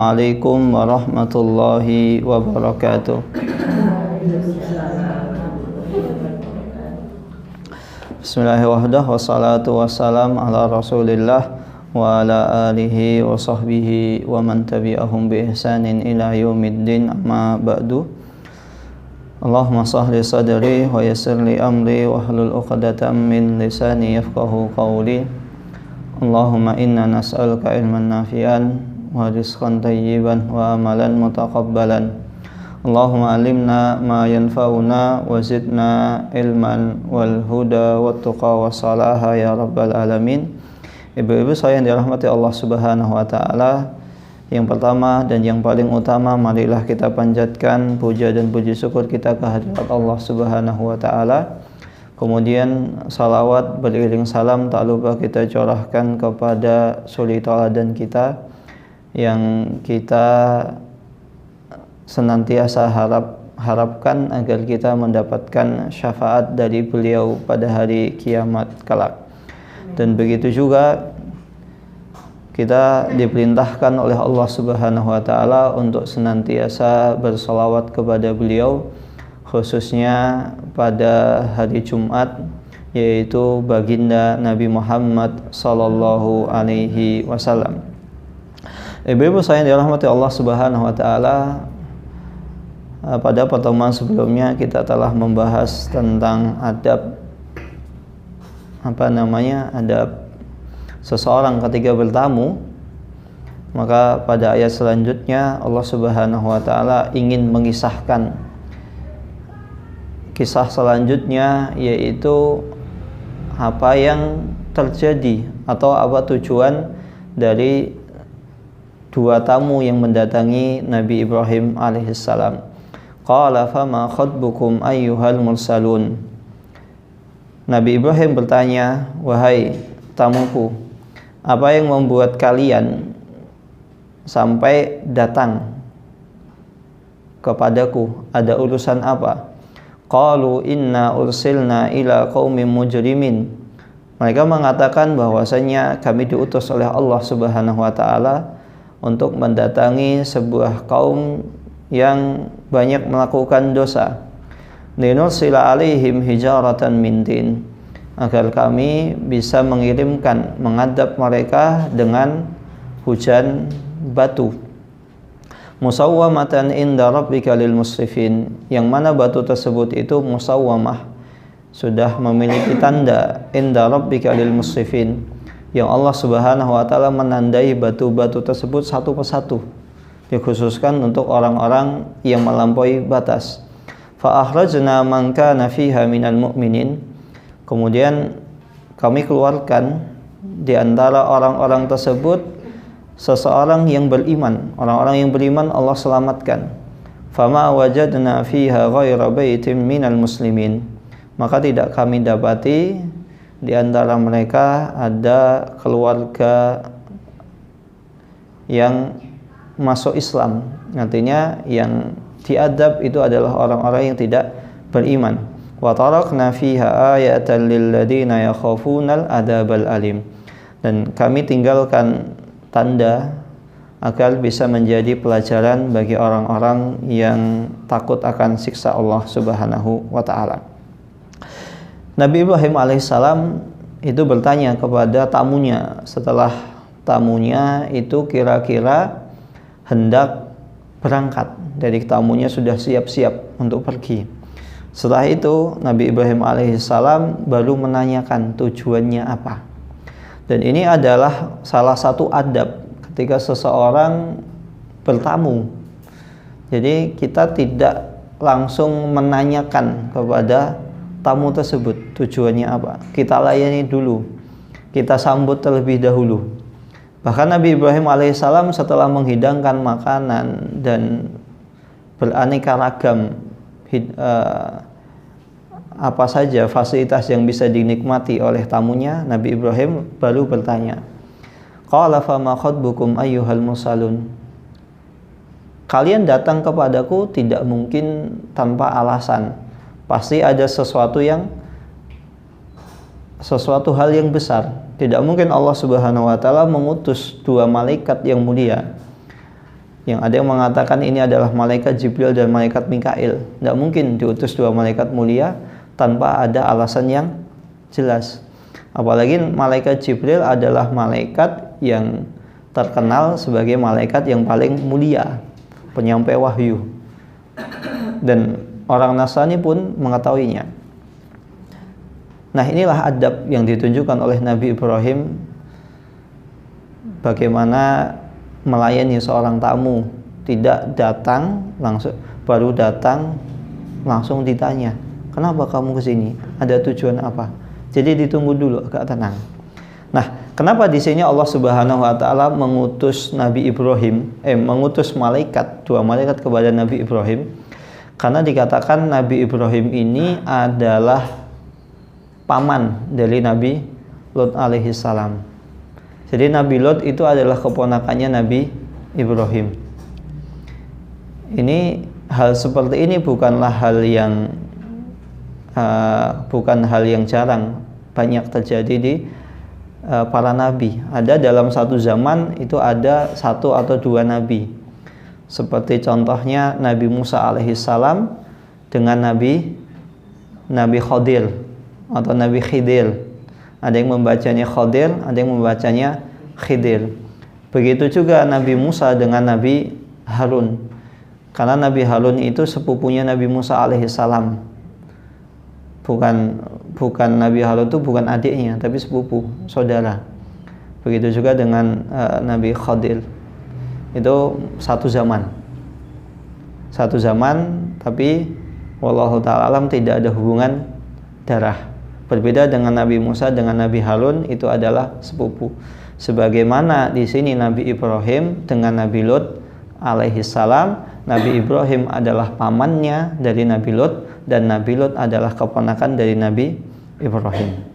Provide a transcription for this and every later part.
Assalamualaikum warahmatullahi wabarakatuh. Bismillahirrahmanirrahim. Wassalatu wassalam ala Rasulillah wa ala alihi wa sahbihi wa man tabi'ahum bi ihsanin ila yaumiddin, amma ba'du. Allahumma sahli sadri wa yassir li amri wa hlul 'uqdatam min lisani yafqahu qawli. Allahumma inna nas'aluka ilman nafi'an wa rizqan tayyiban wa amalan mutaqabbalan. Allahumma alimna ma yanfa'una wa zidna ilman wal huda wat tuqa was salaha ya rabbal alamin. Ibu-ibu saya yang dirahmati Allah Subhanahu wa taala, yang pertama dan yang paling utama, marilah kita panjatkan puja dan puji syukur kita kehadirat Allah Subhanahu wa taala. Kemudian salawat beriring salam tak lupa kita curahkan kepada suri tauladan kita yang kita senantiasa harapkan agar kita mendapatkan syafaat dari beliau pada hari kiamat kelak. Dan begitu juga kita diperintahkan oleh Allah Subhanahu wa taala untuk senantiasa bersalawat kepada beliau, khususnya pada hari Jumat, yaitu baginda Nabi Muhammad sallallahu alaihi wasallam. Ibu-ibu saya yang dirahmati Allah Subhanahu wa taala, pada pertemuan sebelumnya kita telah membahas tentang adab adab seseorang ketika bertamu. Maka pada ayat selanjutnya Allah Subhanahu wa taala ingin mengisahkan kisah selanjutnya, yaitu apa yang terjadi atau apa tujuan dari dua tamu yang mendatangi Nabi Ibrahim alaihissalam. Qala fama khatbukum ayyuhal mursalun. Nabi Ibrahim bertanya, wahai tamuku, apa yang membuat kalian sampai datang kepadaku? Ada urusan apa? Qalu inna ursilna ila qaumin mujrimin. Mereka mengatakan bahwasanya kami diutus oleh Allah Subhanahu wa taala untuk mendatangi sebuah kaum yang banyak melakukan dosa. Linursila alaihim hijaratan min tin, agar kami bisa mengadab mereka dengan hujan batu. Musawwamatan inda rabbika lil musrifin, yang mana batu tersebut itu musawwamah, sudah memiliki tanda, inda rabbika lil musrifin, yang Allah Subhanahu wa taala menandai batu-batu tersebut satu persatu, dikhususkan untuk orang-orang yang melampaui batas. Fa akhrajna man kana fiha minal mu'minin, kemudian kami keluarkan di antara orang-orang tersebut seseorang yang beriman. Orang-orang yang beriman Allah selamatkan. Fama wajadna fiha ghaira baitin minal muslimin, maka tidak kami dapati di antara mereka ada keluarga yang masuk Islam. Artinya yang diadab itu adalah orang-orang yang tidak beriman. Wa tarakna fiha ayatan lil ladina yakhafunal adabal alim, dan kami tinggalkan tanda agar bisa menjadi pelajaran bagi orang-orang yang takut akan siksa Allah Subhanahu wa taala. Nabi Ibrahim alaihissalam itu bertanya kepada tamunya setelah tamunya itu kira-kira hendak berangkat. Dari tamunya sudah siap-siap untuk pergi. Setelah itu Nabi Ibrahim alaihissalam baru menanyakan tujuannya apa. Dan ini adalah salah satu adab ketika seseorang bertamu. Jadi kita tidak langsung menanyakan kepada tamu tersebut tujuannya apa. Kita layani dulu, kita sambut terlebih dahulu. Bahkan Nabi Ibrahim alaihissalam setelah menghidangkan makanan dan beraneka ragam apa saja fasilitas yang bisa dinikmati oleh tamunya, Nabi Ibrahim baru bertanya, qala fama khatbukum ayyuhal mursalun. Kalian datang kepadaku tidak mungkin tanpa alasan. Pasti ada sesuatu hal yang besar. Tidak mungkin Allah Subhanahu wa taala mengutus dua malaikat yang mulia Yang ada yang mengatakan ini adalah malaikat Jibril dan malaikat Mikail. Tidak mungkin diutus dua malaikat mulia tanpa ada alasan yang jelas. Apalagi malaikat Jibril adalah malaikat yang terkenal sebagai malaikat yang paling mulia, penyampai wahyu. Dan orang Nasrani pun mengetahuinya. Nah, inilah adab yang ditunjukkan oleh Nabi Ibrahim, bagaimana melayani seorang tamu. Tidak datang langsung, baru datang langsung ditanya, kenapa kamu kesini? Ada tujuan apa? Jadi ditunggu dulu, agak tenang. Nah, kenapa di sini Allah Subhanahu wa taala mengutus Nabi Ibrahim, mengutus malaikat, dua malaikat kepada Nabi Ibrahim? Karena dikatakan Nabi Ibrahim ini adalah paman dari Nabi Lut alaihi salam. Jadi Nabi Lut itu adalah keponakannya Nabi Ibrahim. Ini hal seperti ini bukanlah hal yang bukan hal yang jarang, banyak terjadi di para nabi. Ada dalam satu zaman itu ada satu atau dua nabi. Seperti contohnya Nabi Musa alaihissalam dengan Nabi Khadir atau Nabi Khidir. Ada yang membacanya Khadir, ada yang membacanya Khidir. Begitu juga Nabi Musa dengan Nabi Harun. Karena Nabi Harun itu sepupunya Nabi Musa alaihissalam. Bukan Nabi Harun itu bukan adiknya, tapi sepupu, saudara. Begitu juga dengan Nabi Khadir. Itu satu zaman, tapi wallahu ta'ala alam tidak ada hubungan darah. Berbeda dengan Nabi Musa dengan Nabi Harun, itu adalah sepupu. Sebagaimana di sini Nabi Ibrahim dengan Nabi Lut alaihi salam, Nabi Ibrahim adalah pamannya dari Nabi Lut dan Nabi Lut adalah keponakan dari Nabi Ibrahim.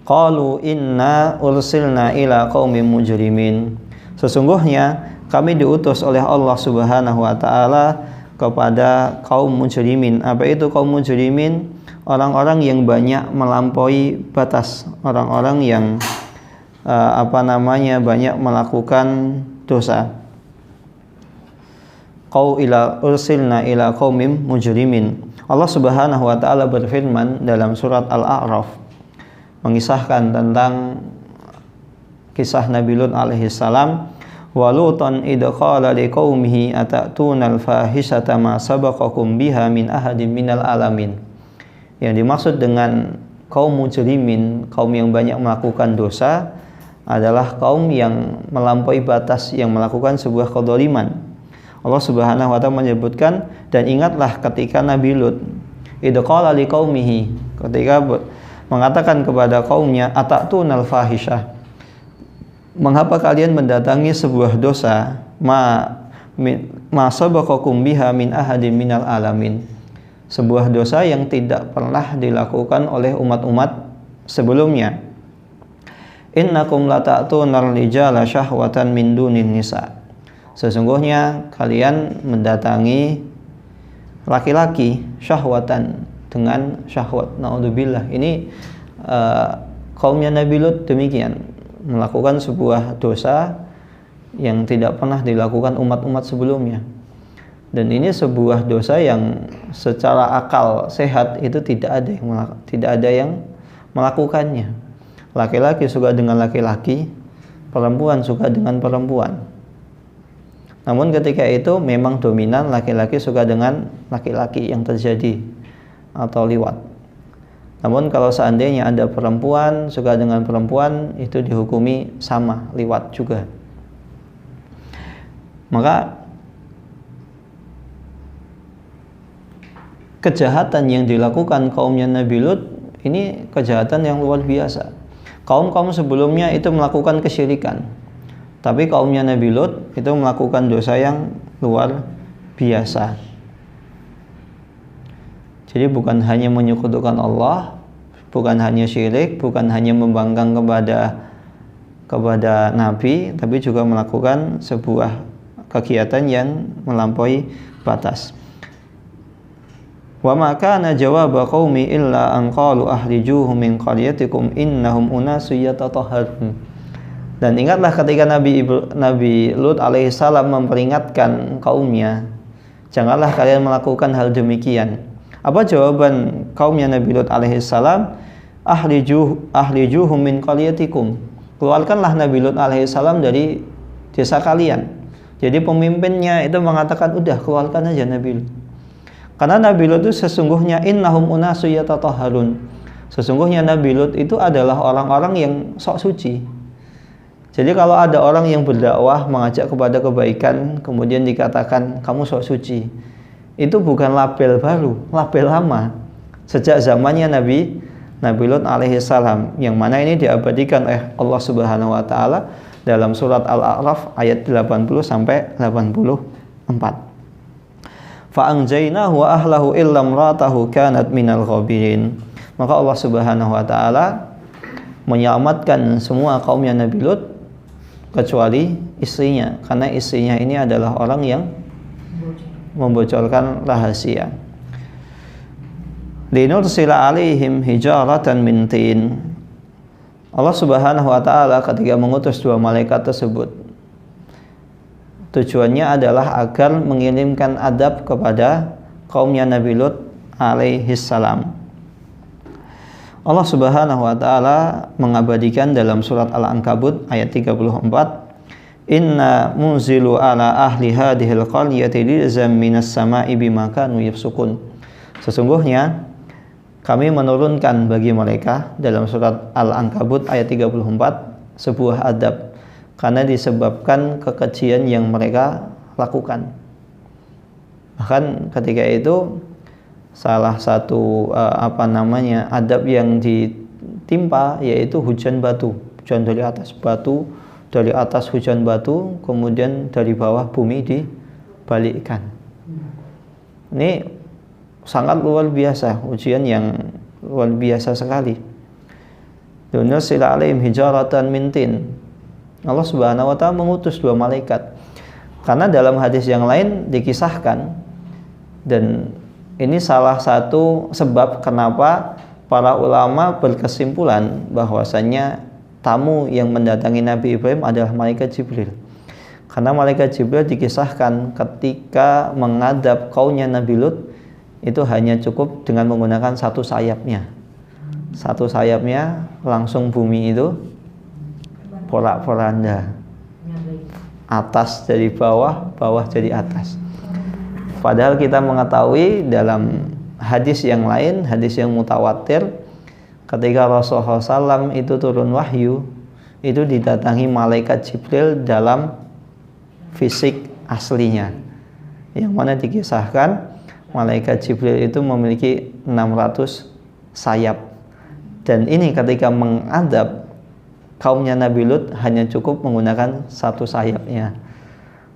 Qalu inna ursilna ila qaumin mujrimin. Sesungguhnya kami diutus oleh Allah Subhanahu wa taala kepada kaum mujrimin. Apa itu kaum mujrimin? Orang-orang yang banyak melampaui batas, orang-orang yang banyak melakukan dosa. Ursilna ila qaumim mujrimin. Allah Subhanahu wa taala berfirman dalam surat Al-A'raf mengisahkan tentang kisah Nabi Lut alaihi salam, wa lutan id qala liqaumihi atatuna al-fahisata ma sabaqakum biha min ahadin minal alamin. Yang dimaksud dengan kaum mujrimin, kaum yang banyak melakukan dosa, adalah kaum yang melampaui batas, yang melakukan sebuah kezaliman. Allah Subhanahu wa taala menyebutkan, dan ingatlah ketika Nabi Lut id qala liqaumihi, ketika mengatakan kepada kaumnya, atatuna al-fahisyah, mengapa kalian mendatangi sebuah dosa, ma sabaqakum biha min ahadin minal alamin, sebuah dosa yang tidak pernah dilakukan oleh umat-umat sebelumnya. Innakum lata'tunar rijala syahwatan min dunin nisa. Sesungguhnya kalian mendatangi laki-laki syahwatan, dengan syahwat. Naudzubillah. Ini kaumnya Nabi Lut demikian, melakukan sebuah dosa yang tidak pernah dilakukan umat-umat sebelumnya. Dan ini sebuah dosa yang secara akal sehat itu tidak ada yang melakukannya. Laki-laki suka dengan laki-laki, perempuan suka dengan perempuan. Namun ketika itu memang dominan laki-laki suka dengan laki-laki yang terjadi atau liwat. Namun kalau seandainya ada perempuan suka dengan perempuan, itu dihukumi sama, liwat juga. Maka kejahatan yang dilakukan kaumnya Nabi Lut ini kejahatan yang luar biasa. Kaum-kaum sebelumnya itu melakukan kesyirikan, tapi kaumnya Nabi Lut itu melakukan dosa yang luar biasa. Jadi bukan hanya menyekutukan Allah, bukan hanya syirik, bukan hanya membangkang kepada Nabi, tapi juga melakukan sebuah kegiatan yang melampaui batas. Wa ma kana jawaba qaumi illa an qalu ahrijuhum min qaryatikum innahum unasun yatatahharun. Dan ingatlah ketika Nabi Lut alaihissalam memperingatkan kaumnya, janganlah kalian melakukan hal demikian. Apa jawaban kaumnya Nabi Lut alaihissalam? Ahlijuhum min qaryatikum. Keluarkanlah Nabi Lut alaihissalam dari desa kalian. Jadi pemimpinnya itu mengatakan, udah keluarkan aja Nabi Lut. Karena Nabi Lut itu sesungguhnya innahum unasu yatatahharun. Sesungguhnya Nabi Lut itu adalah orang-orang yang sok suci. Jadi kalau ada orang yang berdakwah mengajak kepada kebaikan kemudian dikatakan kamu sok suci, itu bukan label baru, label lama sejak zamannya Nabi Lut alaihissalam, yang mana ini diabadikan oleh Allah Subhanahu wa taala dalam surat Al-A'raf ayat 80 sampai 84. Fa'anjaynahu wa ahlahu illa imra'atahu kanat minal ghabirin. Maka Allah Subhanahu wa taala menyelamatkan semua kaumnya Nabi Lut kecuali istrinya, karena istrinya ini adalah orang yang membocorkan rahasia. Linursila alaihim hijaratan min tin. Allah Subhanahu wa taala ketika mengutus dua malaikat tersebut, tujuannya adalah agar mengirimkan adab kepada kaumnya Nabi Lut alaihissalam. Allah Subhanahu wa taala mengabadikan dalam surat Al-Ankabut ayat 34, Inna munzilu ala ahli hadhil qaryati rizam minas sama'i bima kanu yafsukun. Sesungguhnya kami menurunkan bagi mereka dalam surat Al-Ankabut ayat 34 sebuah adab karena disebabkan kekejian yang mereka lakukan. Bahkan ketika itu salah satu adab yang ditimpa yaitu hujan batu, hujan dari atas batu, dari atas hujan batu, kemudian dari bawah bumi dibalikkan. Ini sangat luar biasa, ujian yang luar biasa sekali. Dunusila alaihim hijaratan min tin. Allah Subhanahu wa taala mengutus dua malaikat. Karena dalam hadis yang lain dikisahkan, dan ini salah satu sebab kenapa para ulama berkesimpulan bahwasanya tamu yang mendatangi Nabi Ibrahim adalah malaikat Jibril. Karena malaikat Jibril dikisahkan ketika mengadab kaumnya Nabi Lut itu hanya cukup dengan menggunakan satu sayapnya. Satu sayapnya langsung bumi itu porak-poranda. Atas jadi bawah, bawah jadi atas. Padahal kita mengetahui dalam hadis yang lain, hadis yang mutawatir, ketika Rasulullah SAW itu turun wahyu, itu didatangi malaikat Jibril dalam fisik aslinya, yang mana dikisahkan malaikat Jibril itu memiliki 600 sayap. Dan ini ketika mengadab kaumnya Nabi Lut hanya cukup menggunakan satu sayapnya.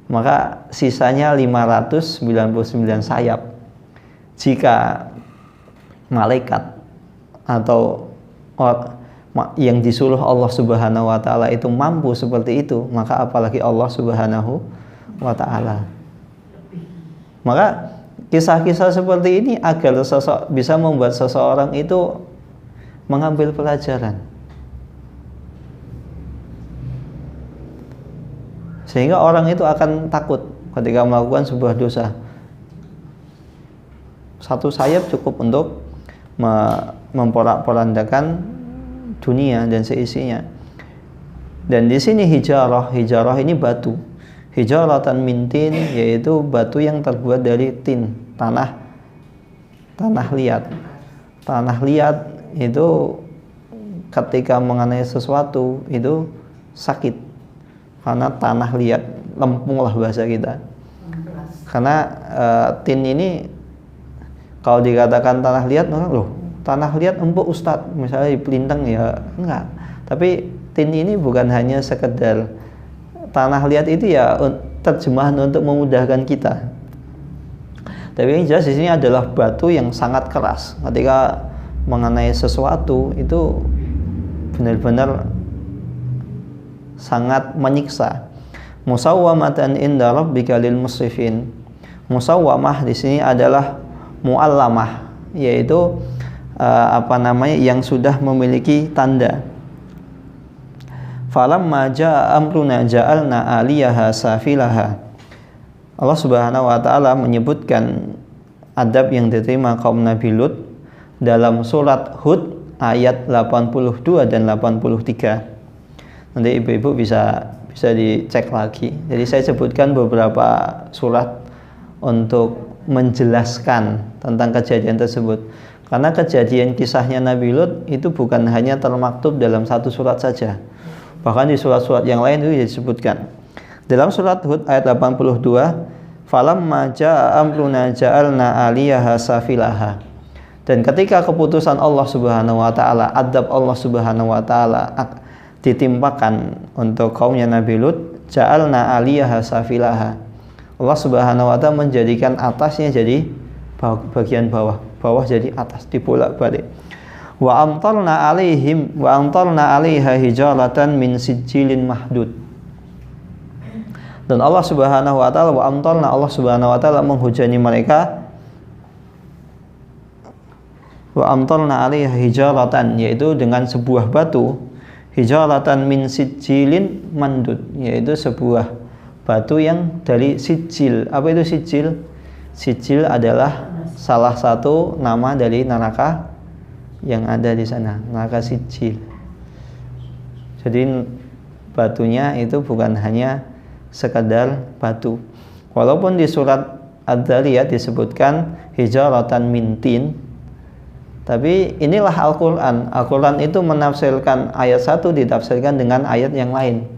Maka sisanya 599 sayap. Jika malaikat atau yang disuruh Allah Subhanahu wa taala itu mampu seperti itu, maka apalagi Allah Subhanahu wa taala. Maka kisah-kisah seperti ini agar bisa membuat seseorang itu mengambil pelajaran, sehingga orang itu akan takut ketika melakukan sebuah dosa. Satu sayap cukup untuk memporak-porandakan dunia dan seisinya. Dan di sini hijarah ini batu. Hijaratan min tin, yaitu batu yang terbuat dari tin, tanah liat. Tanah liat itu ketika mengenai sesuatu itu sakit, karena tanah liat, lempung lah bahasa kita. Karena tin ini kalau dikatakan tanah liat, loh tanah liat empuk Ustadz, misalnya di Pelintang, ya enggak. Tapi tin ini bukan hanya sekedar tanah liat, itu ya terjemahan untuk memudahkan kita. Tapi yang jelas di sini adalah batu yang sangat keras. Ketika mengenai sesuatu itu benar-benar sangat menyiksa. Musawwamatan inda rabbika lil musrifin. Musawwamah di sini adalah muallamah, yaitu yang sudah memiliki tanda. Falamma jaa amruna ja'alna 'aliyaha safilaha. Allah Subhanahu wa taala menyebutkan adab yang diterima kaum Nabi Lut dalam surat Hud ayat 82 dan 83. Nanti ibu-ibu bisa dicek lagi. Jadi saya sebutkan beberapa surat untuk menjelaskan tentang kejadian tersebut. Karena kejadian kisahnya Nabi Lut itu bukan hanya termaktub dalam satu surat saja. Bahkan di surat-surat yang lain itu disebutkan. Dalam surat Hud ayat 82, falamma jaa amruna ja'alna 'aliyaha safilaha. Dan ketika keputusan Allah Subhanahu wa taala, adab Allah Subhanahu wa taala ditimpakan untuk kaumnya Nabi Lut, ja'alna 'aliyaha safilaha. Allah Subhanahu wa taala menjadikan atasnya jadi bagian bawah, bawah jadi atas, dibolak-balik. Wa amtalna 'alaiha hijaratan min sijilin mahdud. Dan Allah Subhanahu wa taala Allah Subhanahu wa taala menghujani mereka, wa amtalna 'alaiha hijaratan, yaitu dengan sebuah batu, hijaratan min sijilin mandud, yaitu sebuah batu yang dari sijil. Apa itu sijil? Sijil adalah salah satu nama dari neraka yang ada di sana, neraka sijil. Jadi batunya itu bukan hanya sekadar batu. Walaupun di surat Ad-Dzariyat disebutkan hijaratan min tin, tapi inilah Al-Quran. Al-Quran itu menafsirkan ayat satu ditafsirkan dengan ayat yang lain.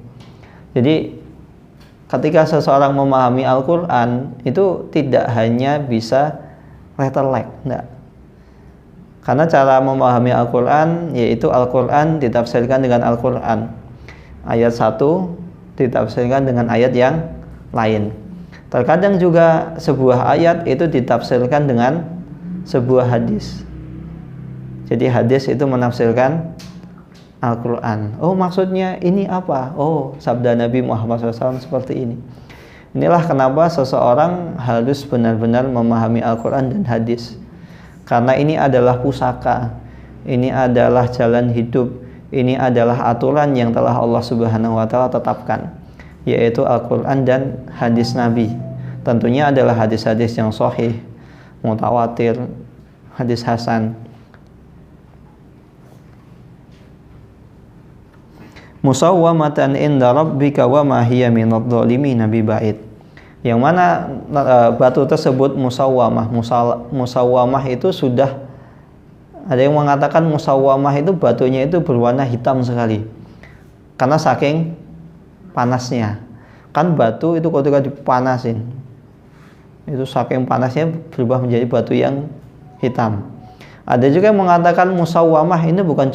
Jadi ketika seseorang memahami Al-Quran itu tidak hanya bisa letter-like, enggak. Karena cara memahami Al-Quran yaitu Al-Quran ditafsirkan dengan Al-Quran. Ayat satu ditafsirkan dengan ayat yang lain. Terkadang juga sebuah ayat itu ditafsirkan dengan sebuah hadis. Jadi hadis itu menafsirkan Al-Quran. Oh, maksudnya ini apa? Oh, sabda Nabi Muhammad SAW seperti ini. Inilah kenapa seseorang harus benar-benar memahami Al-Quran dan hadis. Karena ini adalah pusaka, ini adalah jalan hidup, ini adalah aturan yang telah Allah Subhanahu wa taala tetapkan, yaitu Al-Quran dan hadis Nabi. Tentunya adalah hadis-hadis yang sahih, mutawatir, hadis hasan. Musawwamatan inda rabbika wa ma hiya minadh dhalimin biba'id. Yang mana batu tersebut musawwamah. Musawwamah itu sudah, ada yang mengatakan musawwamah itu batunya itu berwarna hitam sekali karena saking panasnya. Kan batu itu ketika dipanasin itu saking panasnya berubah menjadi batu yang hitam. Ada juga yang mengatakan musawwamah ini bukan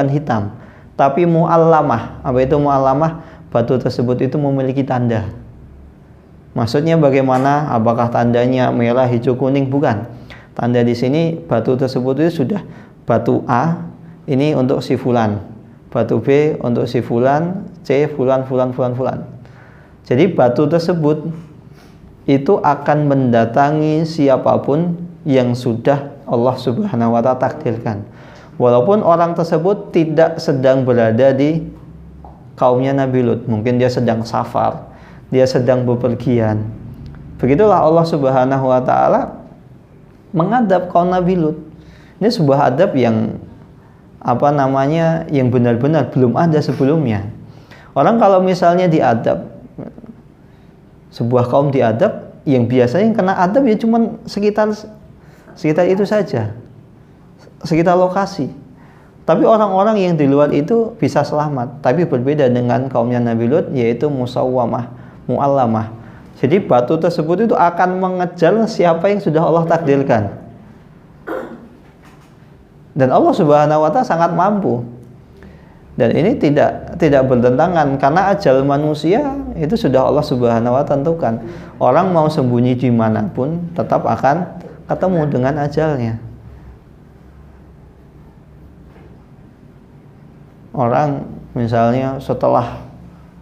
hitam, tapi mu'allamah. Apa itu mu'allamah? Batu tersebut itu memiliki tanda. Maksudnya bagaimana? Apakah tandanya merah, hijau, kuning? Bukan. Tanda di sini batu tersebut itu sudah batu A ini untuk si fulan, batu B untuk si fulan, C fulan. Jadi batu tersebut itu akan mendatangi siapapun yang sudah Allah Subhanahu wa taala takdirkan. Walaupun orang tersebut tidak sedang berada di kaumnya Nabi Lut, mungkin dia sedang safar, dia sedang bepergian. Begitulah Allah Subhanahu wa taala mengadab kaum Nabi Lut. Ini sebuah adab yang yang benar-benar belum ada sebelumnya. Orang kalau misalnya diadab, sebuah kaum diadab, yang biasanya yang kena adab ya cuma sekitar itu saja, sekitar lokasi. Tapi orang-orang yang di luar itu bisa selamat. Tapi berbeda dengan kaumnya Nabi Lut, yaitu musawwamah, mu'allamah. Jadi batu tersebut itu akan mengejar siapa yang sudah Allah takdirkan. Dan Allah Subhanahu wa taala sangat mampu. Dan ini tidak bertentangan, karena ajal manusia itu sudah Allah Subhanahu wa taala tentukan. Orang mau sembunyi dimanapun tetap akan ketemu dengan ajalnya. Orang misalnya setelah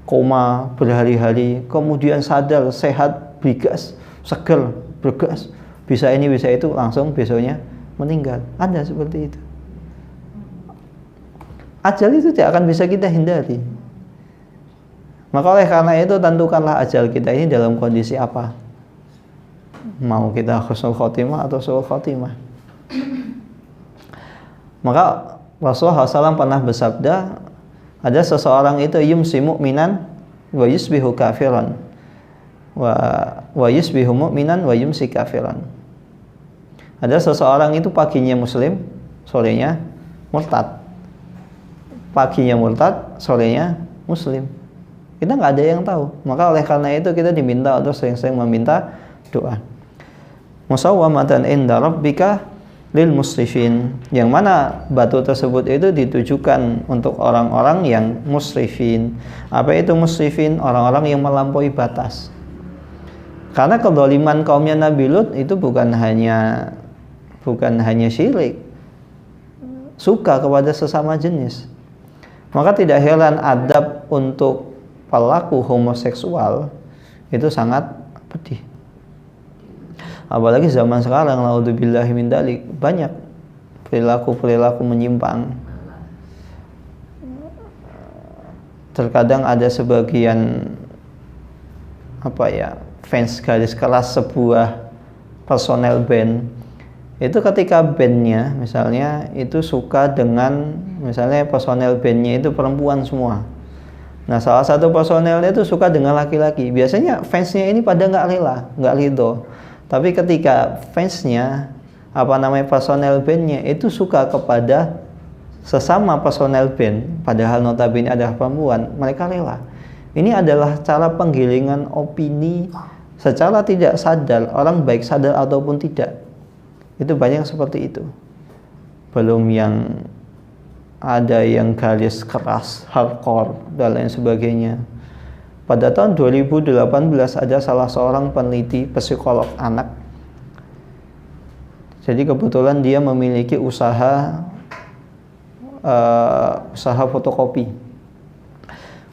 koma berhari-hari, kemudian sadar, sehat, bigas, seger, bergas, bisa ini bisa itu, langsung besoknya meninggal. Ada seperti itu. Ajal itu tidak akan bisa kita hindari. Maka oleh karena itu tentukanlah ajal kita ini dalam kondisi apa. Mau kita husnul khotimah atau su'ul khotimah. Maka Rasulullah SAW pernah bersabda, ada seseorang itu yumsi mu'minan wa yusbihu kafiran wa yusbihu mu'minan wa yumsi kafiran. Ada seseorang itu paginya muslim, sorenya murtad. Paginya murtad, sorenya muslim. Kita nggak ada yang tahu. Maka oleh karena itu kita diminta untuk sering-sering meminta doa. Musawwamatan inda rabbika lil musrifin. Yang mana batu tersebut itu ditujukan untuk orang-orang yang musrifin. Apa itu musrifin? Orang-orang yang melampaui batas. Karena kedzaliman kaumnya Nabi Lut itu bukan hanya syirik, suka kepada sesama jenis. Maka tidak heran adab untuk pelaku homoseksual itu sangat pedih. Apalagi zaman sekarang, naudzubillahi min dzalik, banyak perilaku menyimpang. Terkadang ada sebagian fans garis keras sebuah personel band. Itu ketika bandnya misalnya itu suka dengan, misalnya personel bandnya itu perempuan semua. Nah, salah satu personelnya itu suka dengan laki-laki. Biasanya fansnya ini pada nggak rela, nggak ridho. Tapi ketika fansnya, personel bandnya itu suka kepada sesama personel band, padahal notabene adalah perempuan, mereka rela. Ini adalah cara penggilingan opini secara tidak sadar, orang baik sadar ataupun tidak. Itu banyak seperti itu. Belum yang ada yang garis keras, hardcore, dan lain sebagainya. Pada tahun 2018 ada salah seorang peneliti psikolog anak. Jadi kebetulan dia memiliki usaha fotokopi.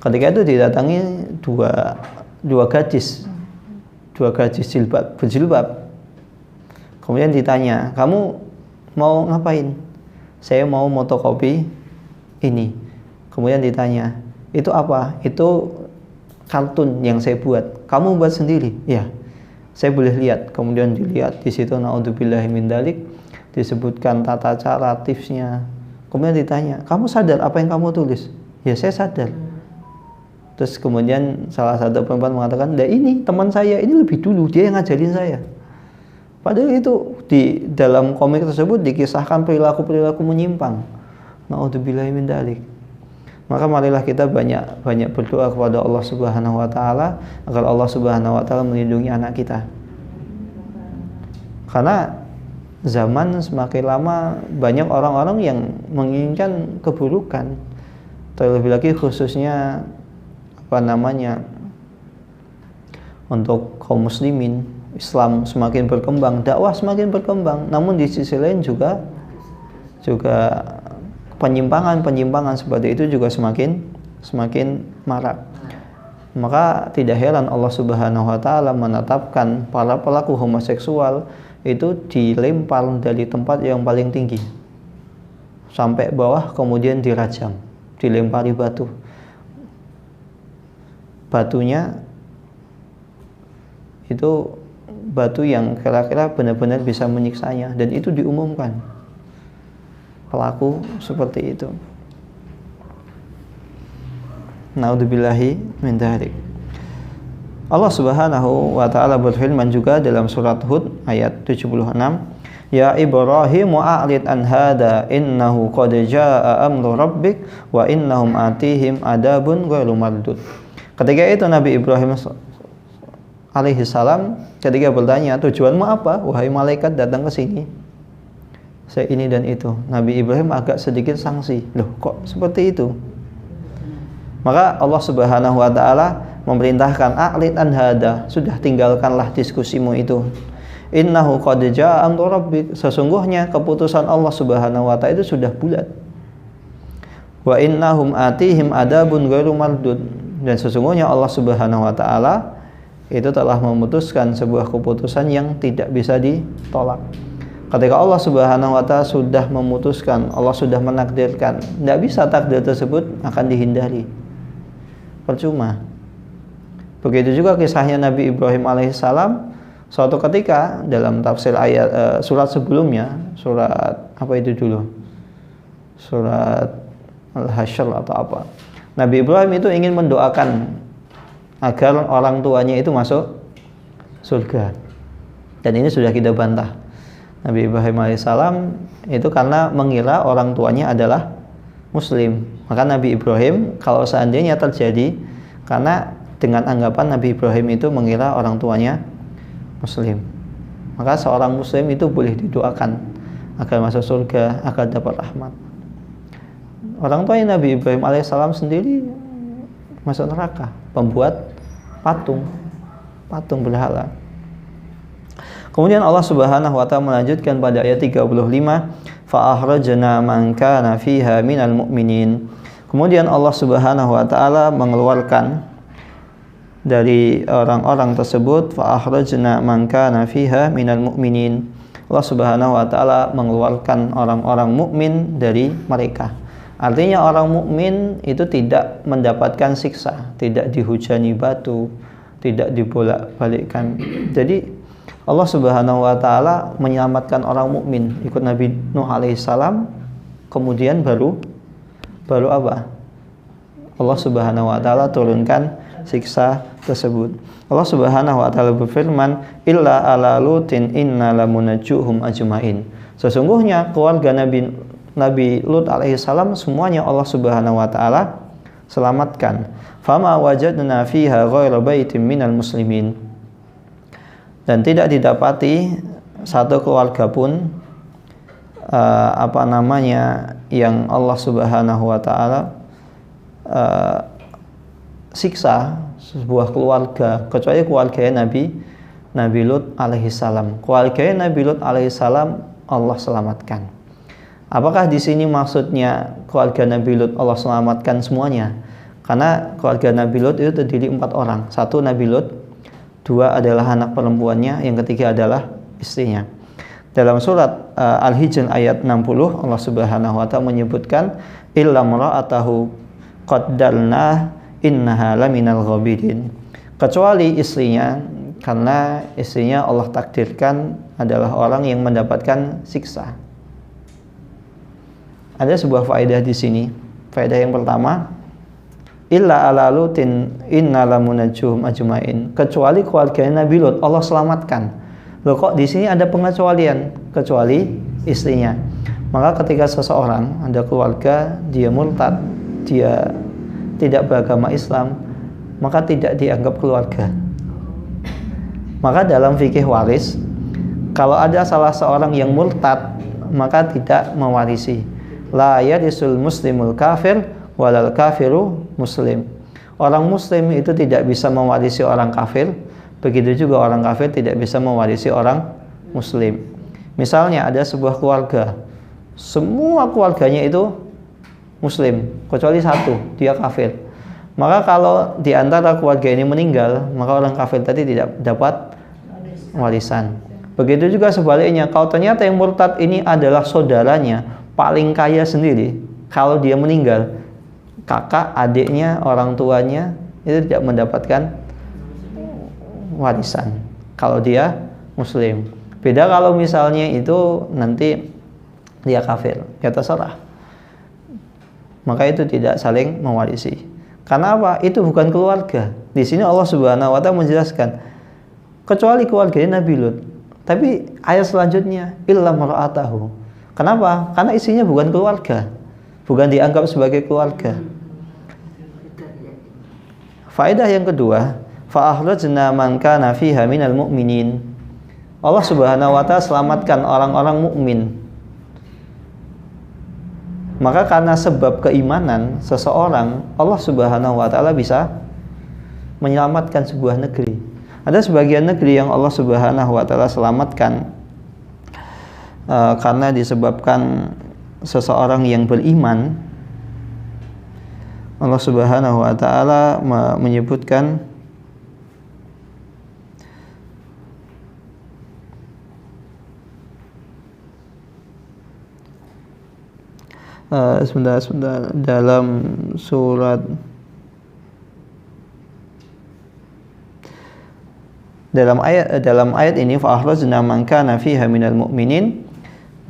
Ketika itu didatangi dua gadis berjilbab. Kemudian ditanya, kamu mau ngapain? Saya mau fotokopi ini. Kemudian ditanya, itu apa? Itu kartun yang saya buat. Kamu buat sendiri? Ya. Saya boleh lihat. Kemudian dilihat di situ, naudzubillahi min dzalik, disebutkan tata cara, tipsnya. Kemudian ditanya, kamu sadar apa yang kamu tulis? Ya, saya sadar. Terus kemudian salah satu perempuan mengatakan, "Nah, ini teman saya, ini lebih dulu, dia yang ngajarin saya." Padahal itu di dalam komik tersebut dikisahkan perilaku menyimpang. Naudzubillahi min dzalik. Maka marilah kita banyak berdoa kepada Allah Subhanahu wa taala agar Allah Subhanahu wa taala melindungi anak kita. Karena zaman semakin lama banyak orang-orang yang menginginkan keburukan. Terlebih lagi khususnya untuk kaum muslimin. Islam semakin berkembang, dakwah semakin berkembang, namun di sisi lain juga penyimpangan seperti itu juga semakin marak. Maka tidak heran Allah Subhanahu wa taala menetapkan para pelaku homoseksual itu dilempar dari tempat yang paling tinggi sampai bawah, kemudian dirajam, dilempari batu. Batunya itu batu yang kira-kira benar-benar bisa menyiksanya, dan itu diumumkan pelaku seperti itu. Naudzubillahi min dzalik. Allah Subhanahu wa taala berfirman juga dalam surat Hud ayat 76, "Ya Ibrahim a'rid an hada innahu qad jaa'a amru rabbik wa innahum atihim adabun ghairu mardud." Ketika itu Nabi Ibrahim alaihi salam ketika bertanya, tujuanmu apa wahai malaikat datang ke sini? Saya ini dan itu. Nabi Ibrahim agak sedikit sangsi. Loh, kok seperti itu? Maka Allah Subhanahu wa taala memerintahkan, a'rid an hada, sudah tinggalkanlah diskusimu itu. Innahu qad jaa'a amru rabbik, sesungguhnya keputusan Allah Subhanahu wa taala itu sudah bulat. Wa innahum atihim adabun ghairu mardud, dan sesungguhnya Allah Subhanahu wa taala itu telah memutuskan sebuah keputusan yang tidak bisa ditolak. Ketika Allah Subhanahu wa taala sudah memutuskan, Allah sudah menakdirkan, tidak bisa takdir tersebut akan dihindari. Percuma. Begitu juga kisahnya Nabi Ibrahim alaihissalam. Suatu ketika dalam tafsir ayat surat sebelumnya, surat apa itu dulu? Surat Al-Hasyr atau apa? Nabi Ibrahim itu ingin mendoakan agar orang tuanya itu masuk surga. Dan ini sudah kita bantah. Nabi Ibrahim alaihissalam itu karena mengira orang tuanya adalah Muslim. Maka Nabi Ibrahim kalau seandainya terjadi, karena dengan anggapan Nabi Ibrahim itu mengira orang tuanya Muslim, maka seorang Muslim itu boleh didoakan agar masuk surga, agar dapat rahmat. Orang tuanya Nabi Ibrahim alaihissalam sendiri masuk neraka, pembuat patung berhala. Kemudian Allah Subhanahu wa taala melanjutkan pada ayat 35, fa akhrajna man kana fiha minal mu'minin. Kemudian Allah Subhanahu wa taala mengeluarkan dari orang-orang tersebut, fa akhrajna man kana fiha minal mu'minin. Allah Subhanahu wa taala mengeluarkan orang-orang mukmin dari mereka. Artinya orang mukmin itu tidak mendapatkan siksa, tidak dihujani batu, tidak dibolak-balikkan. Jadi Allah Subhanahu wa taala menyelamatkan orang mukmin ikut Nabi Nuh alaihissalam. Kemudian baru apa? Allah Subhanahu wa taala turunkan siksa tersebut. Allah Subhanahu wa taala berfirman, illa ala lutin inna lamunajjuhum ajmain. Sesungguhnya keluarga Nabi Lut alaihissalam semuanya Allah Subhanahu wa taala selamatkan. Fama wajadna fiha ghaira baitin minal muslimin. Dan tidak didapati satu keluarga pun yang Allah Subhanahu wa taala siksa sebuah keluarga kecuali keluarga Nabi Lut alaihissalam. Keluarga Nabi Lut alaihissalam Allah selamatkan. Apakah di sini maksudnya keluarga Nabi Lut Allah selamatkan semuanya? Karena keluarga Nabi Lut itu terdiri 4 orang. 1 Nabi Lut, 2 adalah anak perempuannya, yang ketiga adalah istrinya. Dalam surat Al-Hijr ayat 60 Allah Subhanahu wa taala menyebutkan illa mar'atahu qaddalna innaha laminal ghabidin. Kecuali istrinya, karena istrinya Allah takdirkan adalah orang yang mendapatkan siksa. Ada sebuah faedah di sini. Faedah yang pertama, illa ala lutin inna lamunajjuhum ajmain. Kecuali keluarga Nabi Lut Allah selamatkan. Loh, kok di sini ada pengecualian? Kecuali istrinya. Maka ketika seseorang ada keluarga dia murtad, dia tidak beragama Islam, maka tidak dianggap keluarga. Maka dalam fikih waris, kalau ada salah seorang yang murtad, maka tidak mewarisi. La yarisul muslimul kafir walal kafiru muslim. Orang muslim itu tidak bisa mewarisi orang kafir, begitu juga orang kafir tidak bisa mewarisi orang muslim. Misalnya ada sebuah keluarga, semua keluarganya itu muslim kecuali 1, dia kafir. Maka kalau di antara keluarga ini meninggal, maka orang kafir tadi tidak dapat warisan. Begitu juga sebaliknya, kalau ternyata yang murtad ini adalah saudaranya paling kaya sendiri, kalau dia meninggal, kakak, adiknya, orang tuanya itu tidak mendapatkan warisan kalau dia muslim. Beda kalau misalnya itu nanti dia kafir, ya terserah. Maka itu tidak saling mewarisi. Karena apa? Itu bukan keluarga. Di sini Allah Subhanahu wa taala menjelaskan kecuali keluarga Nabi Lut. Tapi ayat selanjutnya illa mar'atahu. Kenapa? Karena isinya bukan keluarga, bukan dianggap sebagai keluarga. Faedah yang kedua, fa akhrajna man kana fiha minal mu'minin. Allah Subhanahu wa taala selamatkan orang-orang mukmin. Maka karena sebab keimanan seseorang, Allah Subhanahu wa taala bisa menyelamatkan sebuah negeri. Ada sebagian negeri yang Allah Subhanahu wa taala selamatkan karena disebabkan seseorang yang beriman. Allah Subhanahu wa taala menyebutkan sebentar dalam surat dalam ayat ini fa akhrajna man kana fiha minal mu'minin,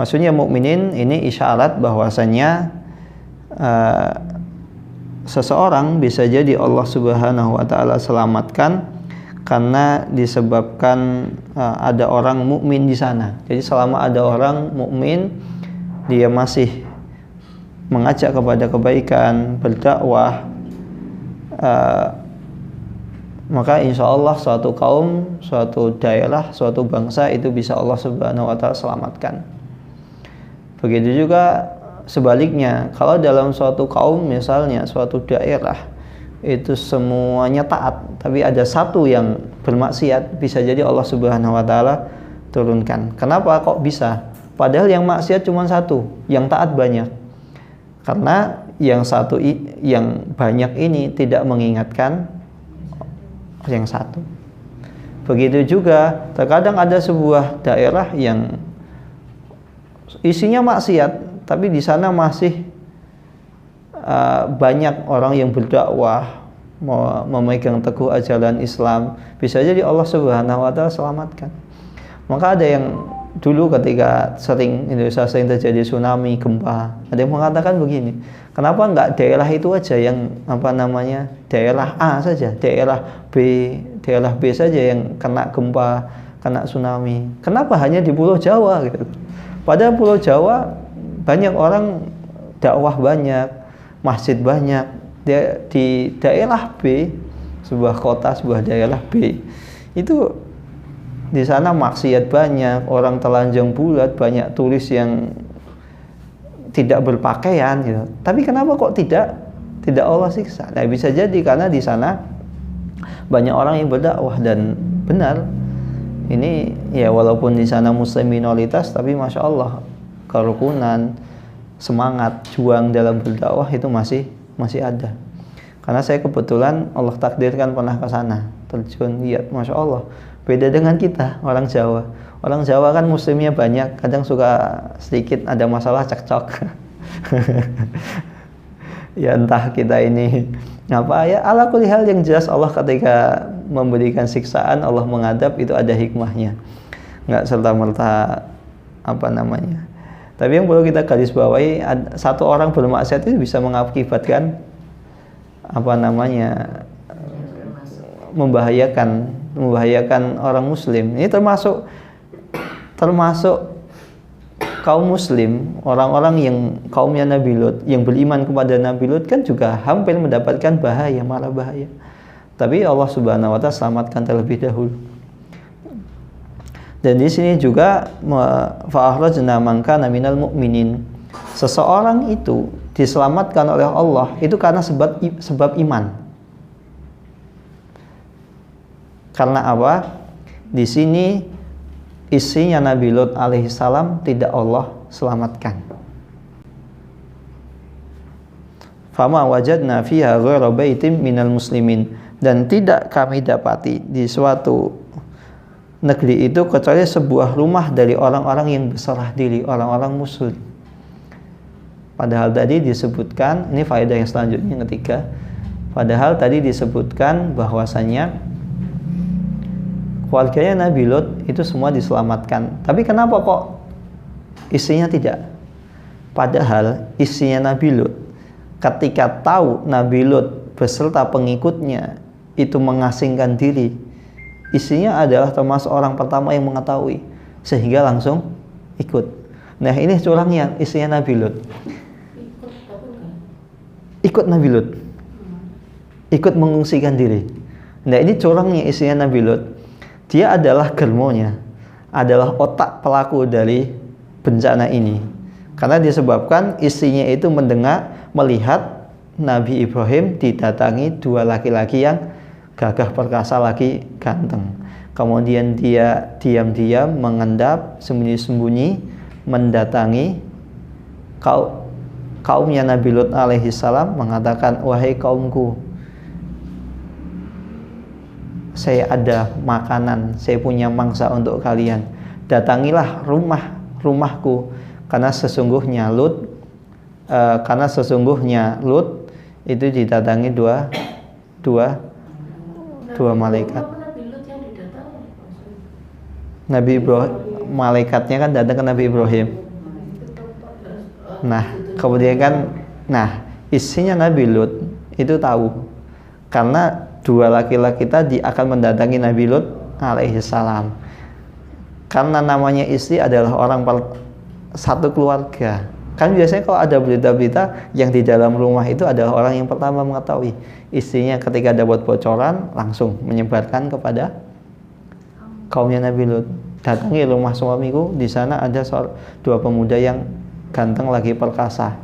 maksudnya mukminin ini isyarat bahwasanya seseorang bisa jadi Allah Subhanahu wa taala selamatkan karena disebabkan ada orang mukmin di sana. Jadi selama ada orang mukmin, dia masih mengajak kepada kebaikan, berdakwah, maka insya Allah suatu kaum, suatu daerah, suatu bangsa itu bisa Allah Subhanahu wa taala selamatkan. Begitu juga sebaliknya, kalau dalam suatu kaum, misalnya suatu daerah itu semuanya taat, tapi ada satu yang bermaksiat, bisa jadi Allah Subhanahu wa taala turunkan. Kenapa kok bisa? Padahal yang maksiat cuma satu, yang taat banyak. Karena yang satu, yang banyak ini tidak mengingatkan yang satu. Begitu juga terkadang ada sebuah daerah yang isinya maksiat, tapi di sana masih banyak orang yang berdakwah, memegang teguh ajaran Islam, bisa jadi Allah Subhanahu wa taala selamatkan. Maka ada yang dulu ketika Indonesia sering terjadi tsunami, gempa, ada yang mengatakan begini, kenapa enggak daerah itu aja yang daerah A saja, daerah B saja yang kena gempa, kena tsunami. Kenapa hanya di Pulau Jawa gitu? Padahal Pulau Jawa banyak orang, dakwah banyak, masjid banyak. Di daerah B, sebuah kota, sebuah daerah B, itu di sana maksiat banyak, orang telanjang bulat, banyak turis yang tidak berpakaian gitu. Tapi kenapa kok tidak Allah siksa? Nah, bisa jadi karena di sana banyak orang yang berdakwah, dan benar ini ya, walaupun di sana muslim minoritas, tapi masya Allah kerukunan, semangat, juang dalam berdakwah itu masih ada. Karena saya kebetulan Allah takdirkan pernah ke sana, terjun, lihat, masya Allah. Beda dengan kita, orang Jawa. Orang Jawa kan muslimnya banyak, kadang suka sedikit ada masalah cekcok. Ya entah kita ini apa ya, ala kulli hal, yang jelas Allah ketika memberikan siksaan, Allah mengadab, itu ada hikmahnya. Enggak serta-merta Tapi yang perlu kita garis bawahi, satu orang bermaksiat itu bisa mengakibatkan membahayakan orang muslim. Ini termasuk kaum muslim, orang-orang yang kaumnya Nabi Lut, yang beriman kepada Nabi Lut kan juga hampir mendapatkan malah bahaya. Tapi Allah Subhanahu wa taala selamatkan terlebih dahulu. Dan di sini juga fa akhrajna man kana minal mu'minin. Seseorang itu diselamatkan oleh Allah itu karena sebab iman. Karena apa? Di sini istrinya Nabi Lut alaihissalam tidak Allah selamatkan. Fama wajadna fiha ghaira baitin minal muslimin, dan tidak kami dapati di suatu negeri itu kecuali sebuah rumah dari orang-orang yang berserah diri, orang-orang muslim. Padahal tadi disebutkan, ini faedah yang selanjutnya, yang ketiga, padahal tadi disebutkan bahwasanya keluarganya Nabi Lut itu semua diselamatkan. Tapi kenapa kok istrinya tidak? Padahal istrinya Nabi Lut ketika tahu Nabi Lut beserta pengikutnya itu mengasingkan diri, istrinya adalah termasuk orang pertama yang mengetahui, sehingga langsung ikut. Nah, ini curangnya istrinya Nabi Lut. Ikut Nabi Lut. Ikut mengungsikan diri. Nah, ini curangnya istrinya Nabi Lut. Dia adalah germonya, adalah otak pelaku dari bencana ini. Karena disebabkan istrinya itu melihat Nabi Ibrahim didatangi dua laki-laki yang gagah perkasa, lagi ganteng. Kemudian dia diam-diam mengendap, sembunyi-sembunyi mendatangi kaumnya Nabi Lut alaihissalam, mengatakan, wahai kaumku, saya ada makanan, saya punya mangsa untuk kalian. Datangilah rumahku, karena sesungguhnya Lut itu didatangi dua malaikat. Nabi Ibrahim, malaikatnya kan datang ke Nabi Ibrahim. Nah, kemudian kan, istrinya Nabi Lut itu tahu, karena dua laki-laki tadi akan mendatangi Nabi Lut alaihi salam. Karena namanya istri adalah orang satu keluarga. Kan biasanya kalau ada berita-berita yang di dalam rumah itu adalah orang yang pertama mengetahui. Istrinya ketika dapat bocoran langsung menyebarkan kepada kaumnya Nabi Lut. Datangi rumah suamiku, di sana ada dua pemuda yang ganteng lagi perkasa.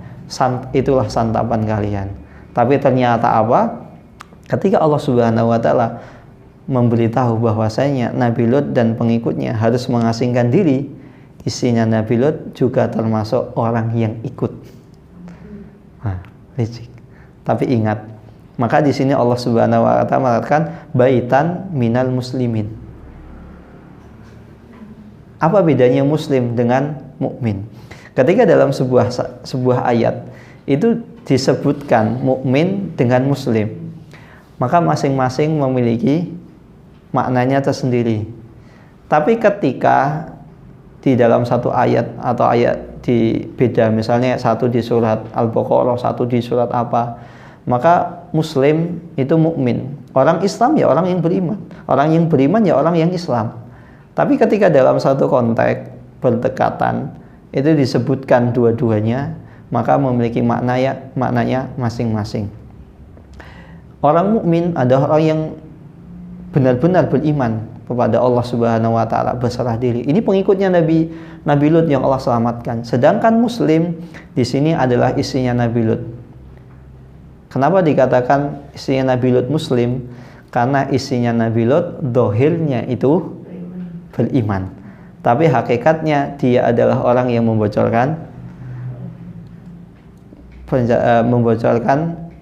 Itulah santapan kalian. Tapi ternyata apa? Ketika Allah Subhanahu wa taala memberitahu bahwasanya Nabi Lut dan pengikutnya harus mengasingkan diri, istrinya Nabi Lut juga termasuk orang yang ikut. Licik. Tapi ingat, maka di sini Allah Subhanahu wa taala mengatakan baitan minal muslimin. Apa bedanya muslim dengan mukmin? Ketika dalam sebuah ayat itu disebutkan mukmin dengan muslim, maka masing-masing memiliki maknanya tersendiri. Tapi ketika di dalam satu ayat atau ayat di beda, misalnya satu di surat Al-Baqarah, satu di surat apa, maka muslim itu mukmin. Orang Islam ya orang yang beriman. Orang yang beriman ya orang yang Islam. Tapi ketika dalam satu konteks berdekatan itu disebutkan dua-duanya, maka memiliki maknanya masing-masing. Orang mukmin adalah orang yang benar-benar beriman kepada Allah Subhanahu wa taala, berserah diri. Ini pengikutnya Nabi Lut yang Allah selamatkan. Sedangkan muslim di sini adalah istrinya Nabi Lut. Kenapa dikatakan istrinya Nabi Lut muslim? Karena istrinya Nabi Lut dohirnya itu beriman, tapi hakikatnya dia adalah orang yang membocorkan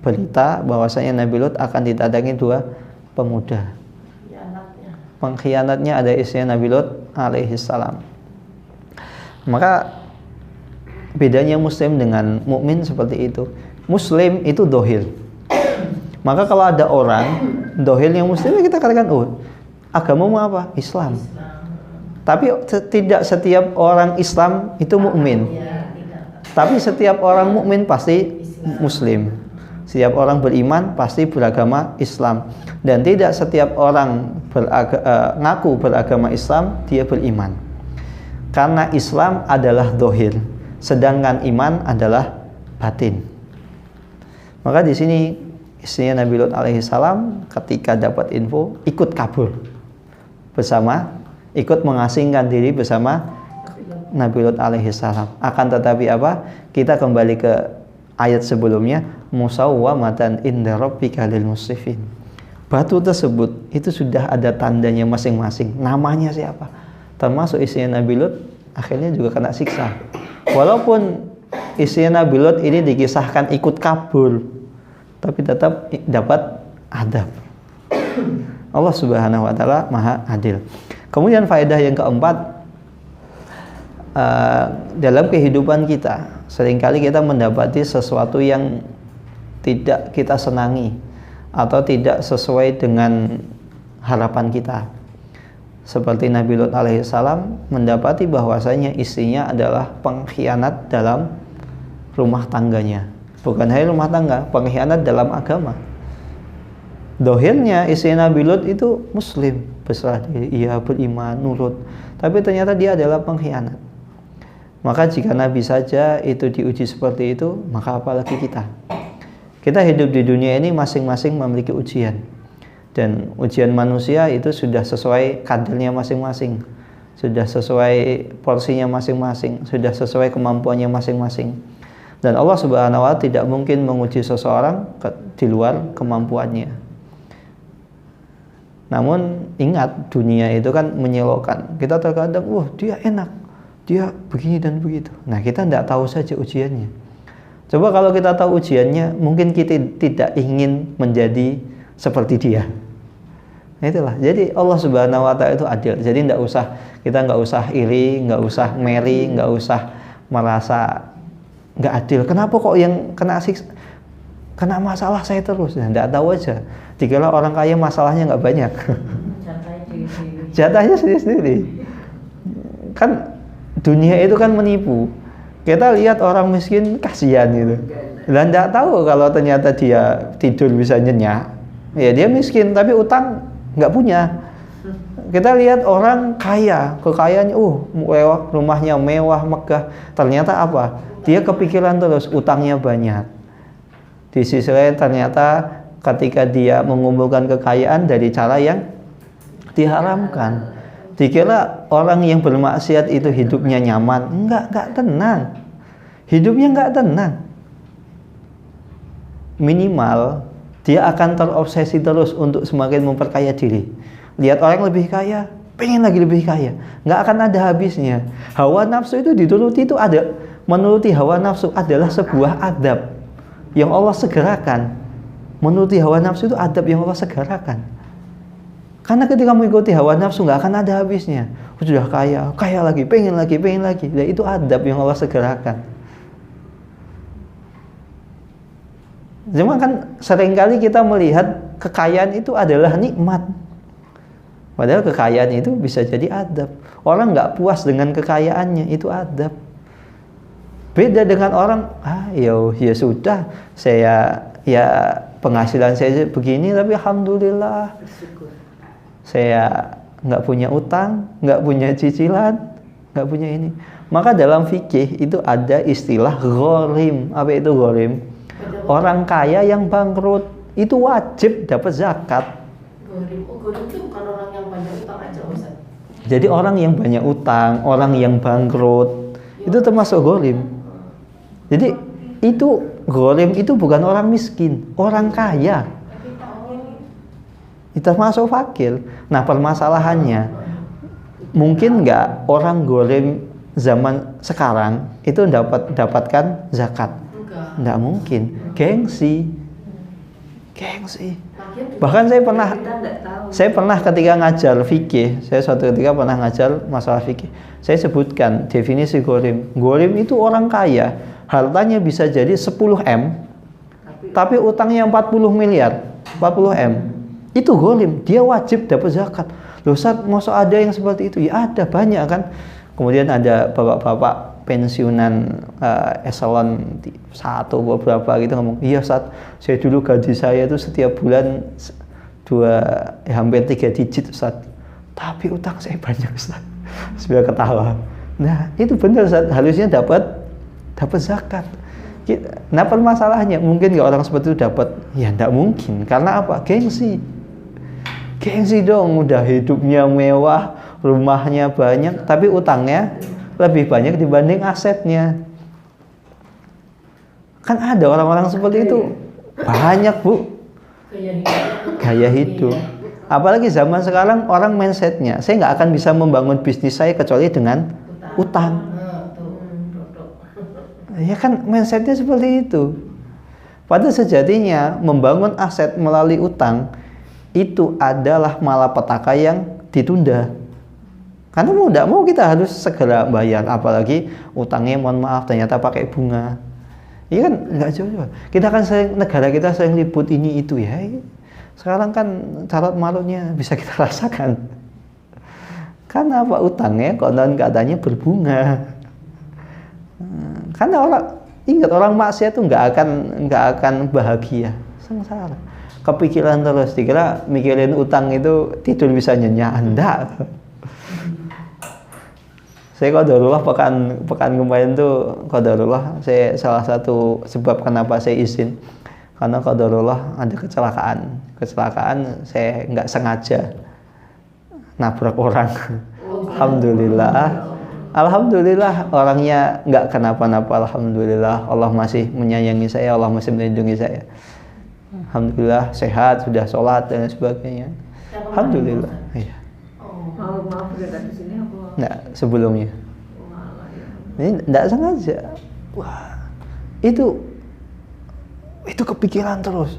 berita bahwasanya Nabi Lut akan didatangi dua pemuda. Pengkhianatnya ada istrinya Nabi Lut alaihi salam. Maka bedanya muslim dengan mukmin seperti itu. Muslim itu dohir. Maka kalau ada orang dohir yang muslim, kita katakan, oh, agamamu apa? Islam. Tapi tidak setiap orang Islam itu mukmin. Tapi setiap orang mukmin pasti muslim. Setiap orang beriman pasti beragama Islam. Dan tidak setiap orang ngaku beragama Islam dia beriman. Karena Islam adalah dohir, sedangkan iman adalah batin. Maka di sini istrinya Nabi Lut alaihi salam ketika dapat info ikut kabur ikut mengasingkan diri bersama Nabi Lut alaihi salam. Akan tetapi apa? Kita kembali ke ayat sebelumnya, musawwamatan inda rabbika lil musrifin. Batu tersebut itu sudah ada tandanya masing-masing. Namanya siapa? Termasuk istrinya Nabi Lut akhirnya juga kena siksa. Walaupun istrinya Nabi Lut ini dikisahkan ikut kabur, tapi tetap dapat adab. Allah Subhanahu wa taala Maha Adil. Kemudian faedah yang keempat, dalam kehidupan kita seringkali kita mendapati sesuatu yang tidak kita senangi atau tidak sesuai dengan harapan kita. Seperti Nabi Lut alaihi salam mendapati bahwasanya istrinya adalah pengkhianat dalam rumah tangganya. Bukan hanya rumah tangga, pengkhianat dalam agama. Dohirnya istri Nabi Lut itu muslim, berserah diri, ia beriman, nurut, tapi ternyata dia adalah pengkhianat. Maka jika Nabi saja itu diuji seperti itu, maka apalagi kita. Kita hidup di dunia ini masing-masing memiliki ujian. Dan ujian manusia itu sudah sesuai kadarnya masing-masing, sudah sesuai porsinya masing-masing, sudah sesuai kemampuannya masing-masing. Dan Allah Subhanahu wa taala tidak mungkin menguji seseorang di luar kemampuannya. Namun ingat, dunia itu kan menyilaukan. Kita terkadang, wah dia enak, dia begini dan begitu. Nah kita tidak tahu saja ujiannya. Coba kalau kita tahu ujiannya, mungkin kita tidak ingin menjadi seperti dia. Itulah. Jadi Allah Subhanahu wa taala itu adil. Jadi kita nggak usah iri, nggak usah meri, nggak usah merasa nggak adil. Kenapa kok yang kena masalah saya terus? Nah, nggak tahu aja. Dikira orang kaya masalahnya nggak banyak. Jatahnya sendiri-sendiri. Kan dunia itu kan menipu. Kita lihat orang miskin kasihan gitu. Dan nggak tahu kalau ternyata dia tidur bisa nyenyak. Ya dia miskin tapi utang nggak punya. Kita lihat orang kaya, kekayaannya mewah, rumahnya mewah, megah. Ternyata apa? Dia kepikiran terus utangnya banyak. Di sisi lain ternyata ketika dia mengumpulkan kekayaan dari cara yang diharamkan. Dikira orang yang bermaksiat itu hidupnya nyaman. Enggak tenang. Hidupnya enggak tenang. Minimal dia akan terobsesi terus untuk semakin memperkaya diri. Lihat orang lebih kaya, pengen lagi lebih kaya. Enggak akan ada habisnya. Hawa nafsu itu dituruti itu ada. Menuruti hawa nafsu adalah sebuah adab yang Allah segerakan. Menuruti hawa nafsu itu adab yang Allah segerakan. Karena ketika mengikuti hawa nafsu nggak akan ada habisnya. Sudah kaya lagi, pengen lagi. Dan itu adab yang Allah segerakan. Cuma kan seringkali kita melihat kekayaan itu adalah nikmat. Padahal kekayaan itu bisa jadi adab. Orang nggak puas dengan kekayaannya, itu adab. Beda dengan orang, ya sudah, penghasilan saya begini, tapi alhamdulillah. Saya nggak punya utang, nggak punya cicilan, nggak punya ini. Maka dalam fikih itu ada istilah ghorim. Apa itu ghorim? Orang kaya yang bangkrut itu wajib dapat zakat. Ghorim itu bukan orang yang banyak utang aja, Ustaz. Jadi orang yang banyak utang, orang yang bangkrut itu termasuk ghorim. Jadi itu ghorim itu bukan orang miskin, orang kaya. Itu termasuk fakir. Nah permasalahannya, mungkin nggak orang ghorim zaman sekarang itu dapatkan zakat? Nggak mungkin. Gengsi. Bahkan saya pernah ketika ngajar fikih, saya suatu ketika pernah ngajar masalah fikih. Saya sebutkan definisi ghorim. Ghorim itu orang kaya, hartanya bisa jadi 10 M, tapi utangnya 40 miliar, 40 M. Itu ghorim, dia wajib dapat zakat. Loh Ustaz, masa ada yang seperti itu? Ya ada, banyak kan. Kemudian ada bapak-bapak pensiunan eselon 1 beberapa gitu ngomong, iya Ustaz, saya dulu gaji saya itu setiap bulan hampir 3 digit Ustaz, tapi utang saya banyak Ustaz. Sudah ketawa. Nah itu benar Ustaz, harusnya dapat zakat. Nah permasalahannya mungkin nggak orang seperti itu dapat? Ya enggak mungkin. Karena apa? Gengsi dong, udah hidupnya mewah, rumahnya banyak, tapi utangnya lebih banyak dibanding asetnya. Kan ada orang-orang seperti itu banyak Bu. Gaya hidup. Apalagi zaman sekarang orang mindsetnya, saya nggak akan bisa membangun bisnis saya kecuali dengan utang. Ya kan mindsetnya seperti itu. Pada sejatinya membangun aset melalui utang itu adalah malapetaka yang ditunda. Karena mau tidak mau kita harus segera bayar, apalagi utangnya mohon maaf ternyata pakai bunga. Iya kan nggak jauh. Kita kan negara kita sering ribut ini itu ya. Sekarang kan carut marutnya bisa kita rasakan. Karena apa? Utangnya konon katanya berbunga. Karena orang maksiat itu nggak akan bahagia, sengsara. Kepikiran terus, dikira mikirin utang itu tidur bisa nyenyak. Enggak. Saya qadarullah pekan kemarin tuh qadarullah saya salah satu sebab kenapa saya izin, karena qadarullah ada kecelakaan saya nggak sengaja nabrak orang. Alhamdulillah orangnya nggak kenapa-napa, alhamdulillah. Allah masih menyayangi saya, Allah masih melindungi saya. Alhamdulillah sehat, sudah sholat dan sebagainya. Alhamdulillah. Iya. Maaf di sini apa? Nggak, sebelumnya. Ini nggak sengaja. Wah, itu kepikiran terus.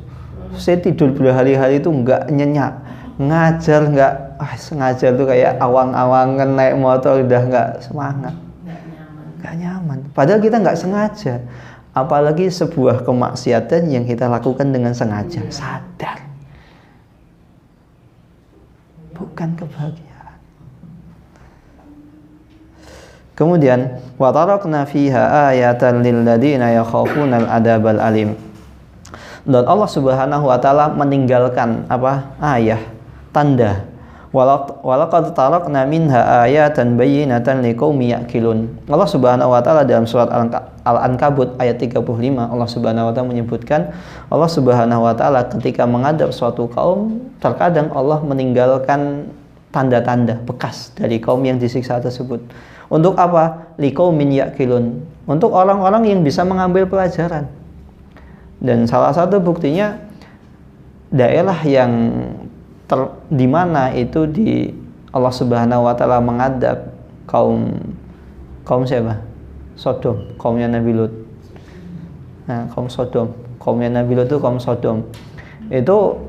Saya tidur berhari-hari itu nggak nyenyak. Ngajar nggak, sengaja tuh kayak awang-awangan naik motor udah nggak semangat. Nggak nyaman. Padahal kita nggak sengaja. Apalagi sebuah kemaksiatan yang kita lakukan dengan sengaja, sadar. Bukan kebahagiaan. Kemudian wa tarakna fiha ayatan lil ladzina yakhafunal adabal alim. Dan Allah Subhanahu wa taala meninggalkan apa? Ayah, tanda. Walaqad tarakna minha ayatan bayyinatan liqaumi yaqilun. Allah Subhanahu wa taala dalam surat Al-Ankabut ayat 35 Allah Subhanahu wa taala menyebutkan, Allah Subhanahu wa taala ketika mengadab suatu kaum, terkadang Allah meninggalkan tanda-tanda bekas dari kaum yang disiksa tersebut. Untuk apa? Liqaumin yaqilun. Untuk orang-orang yang bisa mengambil pelajaran. Dan salah satu buktinya daerah yang di mana itu di Allah Subhanahu wa taala mengadab kaum siapa? Sodom, kaumnya Nabi Lut. Nah, kaum Sodom, kaumnya Nabi Lut itu kaum Sodom. Itu